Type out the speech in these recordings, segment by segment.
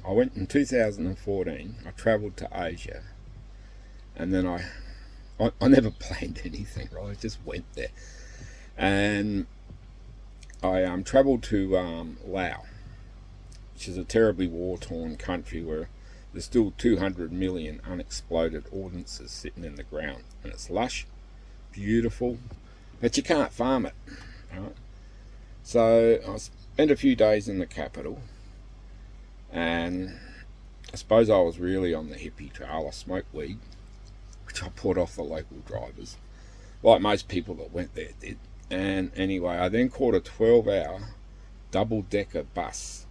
I went in 2014. I travelled to Asia, and then I never planned anything, right? I just went there, and I travelled to Laos, which is a terribly war-torn country where there's still 200 million unexploded ordnances sitting in the ground, and it's lush, beautiful, but you can't farm it, right? So I spent a few days in the capital, and I suppose I was really on the hippie trail. I smoked weed, which I bought off the local drivers, like most people that went there did. And anyway, I then caught a 12-hour double-decker bus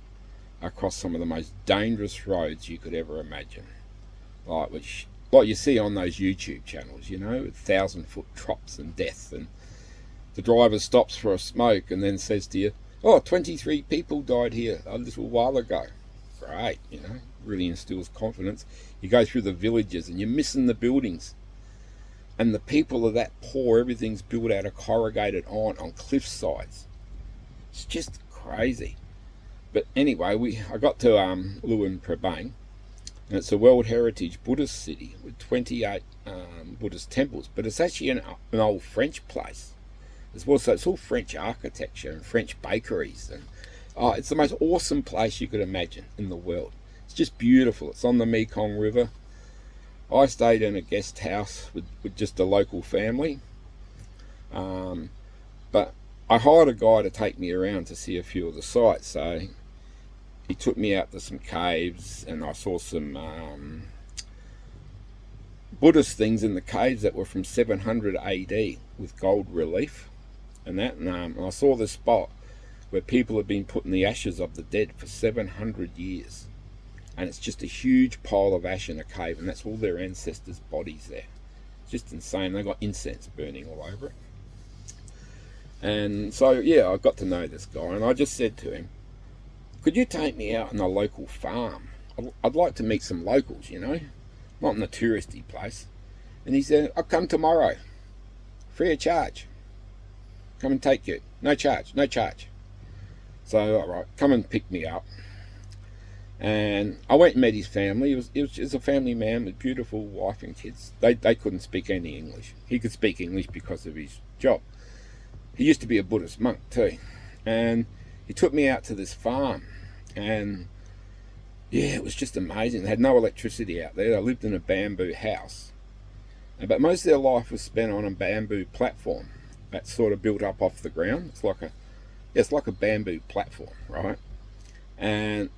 across some of the most dangerous roads you could ever imagine, like you see on those YouTube channels, you know, 1,000-foot drops and death, and the driver stops for a smoke and then says to you, "Oh, 23 people died here a little while ago." Great, you know, really instills confidence. You go through the villages and you're missing the buildings, and the people are that poor. Everything's built out of corrugated iron on cliff sides. It's just crazy. But anyway, I got to Luang, Prabang, and it's a World Heritage Buddhist city with 28 Buddhist temples, but it's actually an old French place as well. So it's all French architecture and French bakeries, and it's the most awesome place you could imagine in the world. It's just beautiful. It's on the Mekong River. I stayed in a guest house with just a local family, but I hired a guy to take me around to see a few of the sites. So he took me out to some caves, and I saw some Buddhist things in the caves that were from 700 AD with gold relief and that. And I saw this spot where people have been putting the ashes of the dead for 700 years. And it's just a huge pile of ash in a cave, and that's all their ancestors' bodies there. It's just insane. They've got incense burning all over it. And so, yeah, I got to know this guy, and I just said to him, "Could you take me out on a local farm? I'd like to meet some locals, you know, not in a touristy place." And he said, "I'll come tomorrow, free of charge. Come and take you. No charge, no charge." So, all right, come and pick me up. And I went and met his family. He was a family man with beautiful wife and kids. They couldn't speak any English. He could speak English because of his job. He used to be a Buddhist monk too. And he took me out to this farm. And yeah, it was just amazing. They had no electricity out there. They lived in a bamboo house. But most of their life was spent on a bamboo platform that's sort of built up off the ground. It's like a bamboo platform, right? And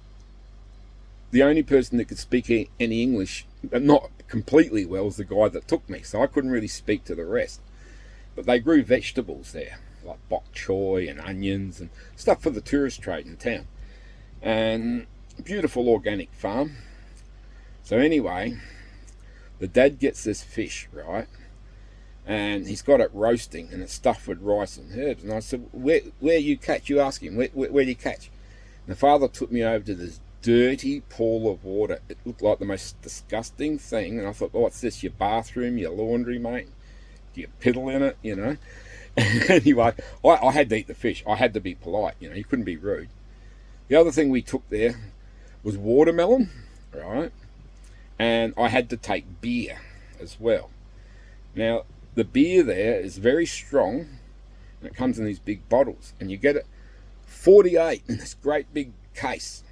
the only person that could speak any English, not completely well, was the guy that took me, so I couldn't really speak to the rest. But they grew vegetables there, like bok choy and onions and stuff for the tourist trade in town. And beautiful organic farm. So anyway, the dad gets this fish, right? And he's got it roasting, and it's stuffed with rice and herbs. And I said, where you catch? You ask him, where do you catch? And the father took me over to this dirty pool of water. It looked like the most disgusting thing, and I thought, "Oh, what's this, your bathroom, your laundry, mate? Do you piddle in it, you know?" Anyway, I had to eat the fish. I had to be polite, you know, you couldn't be rude. The other thing we took there was watermelon, right? And I had to take beer as well. Now, the beer there is very strong, and it comes in these big bottles, and you get it 48 in this great big case.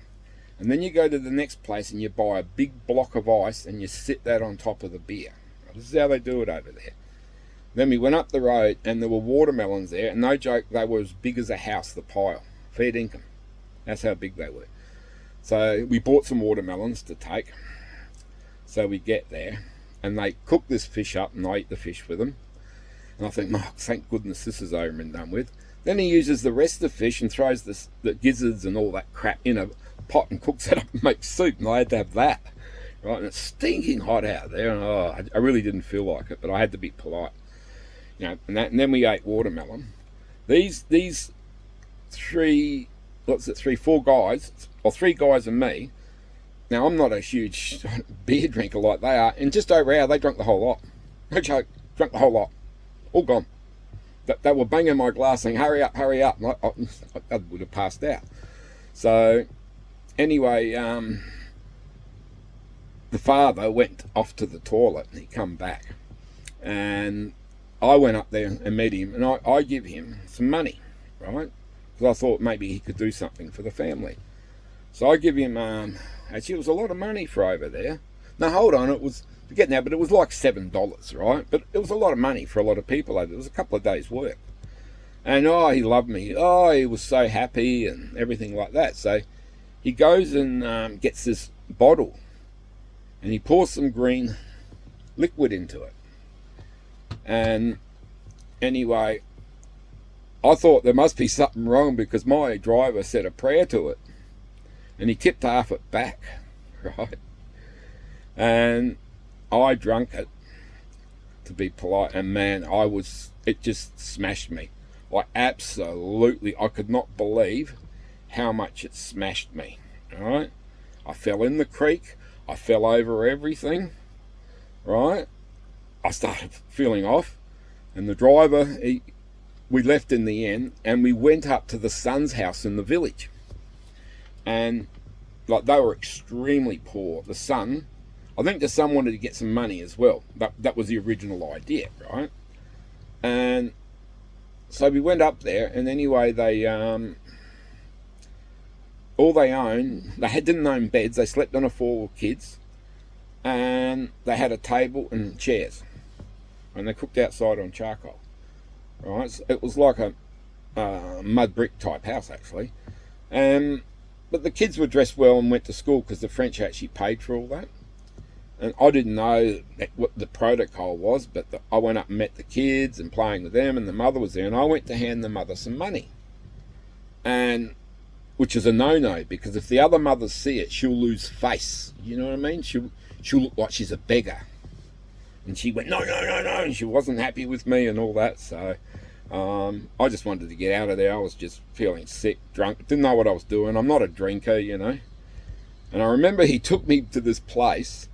And then you go to the next place and you buy a big block of ice and you sit that on top of the beer. This is how they do it over there. Then we went up the road and there were watermelons there, and no joke, they were as big as a house, the pile. Fair dinkum. That's how big they were. So we bought some watermelons to take. So we get there and they cook this fish up, and I eat the fish with them. And I think, "Oh, thank goodness this is over and done with." Then he uses the rest of the fish and throws the gizzards and all that crap in a pot and cooks it up and makes soup, and I had to have that, right? And it's stinking hot out there, and I really didn't feel like it, but I had to be polite, you know. And then we ate watermelon. These four guys, or three guys and me. Now, I'm not a huge beer drinker like they are, and just over an hour they drank the whole lot. No joke, drank the whole lot, all gone. They were banging my glass saying, hurry up, and I would have passed out. So anyway, the father went off to the toilet and he come back. And I went up there and met him, and I give him some money, right? Because I thought maybe he could do something for the family. So I give him, actually it was a lot of money for over there. Now hold on, it was, forget now, but it was like $7, right? But it was a lot of money for a lot of people over there. It was a couple of days' work. And he loved me. He was so happy and everything like that. So he goes and gets this bottle, and he pours some green liquid into it. And anyway, I thought there must be something wrong because my driver said a prayer to it, and he tipped half it back, right? And I drank it, to be polite, and man, it just smashed me. I could not believe how much it smashed me, right? I fell in the creek, I fell over everything, right? I started feeling off, and the driver, we left in the end, and we went up to the son's house in the village. And like, they were extremely poor. The son, I think the son wanted to get some money as well. That was the original idea, right? And so we went up there, and anyway, they all they owned, didn't own beds. They slept on a floor with kids, and they had a table and chairs, and they cooked outside on charcoal, right? So it was like a mud brick type house, actually. But the kids were dressed well and went to school because the French actually paid for all that. And I didn't know what the protocol was, but I went up and met the kids and playing with them, and the mother was there, and I went to hand the mother some money, and which is a no-no, because if the other mothers see it, she'll lose face. You know what I mean? She'll look like she's a beggar. And she went, no, and she wasn't happy with me and all that. So I just wanted to get out of there. I was just feeling sick, drunk, didn't know what I was doing. I'm not a drinker, you know. And I remember he took me to this place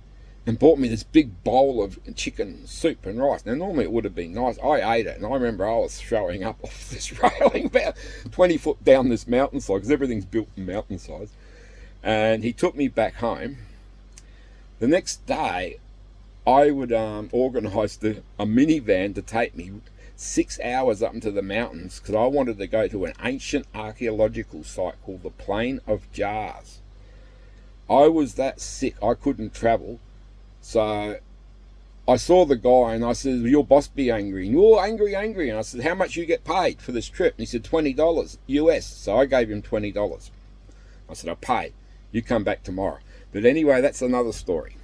and bought me this big bowl of chicken soup and rice. Now, normally it would have been nice. I ate it, and I remember I was throwing up off this railing about 20 foot down this mountainside, because everything's built in mountainsides. And he took me back home. The next day, I would organise a minivan to take me 6 hours up into the mountains, because I wanted to go to an ancient archaeological site called the Plain of Jars. I was that sick, I couldn't travel. So I saw the guy, and I said, your boss be angry. And you're angry. And I said, how much you get paid for this trip? And he said, $20 US. So I gave him $20. I said, I'll pay. You come back tomorrow. But anyway, that's another story.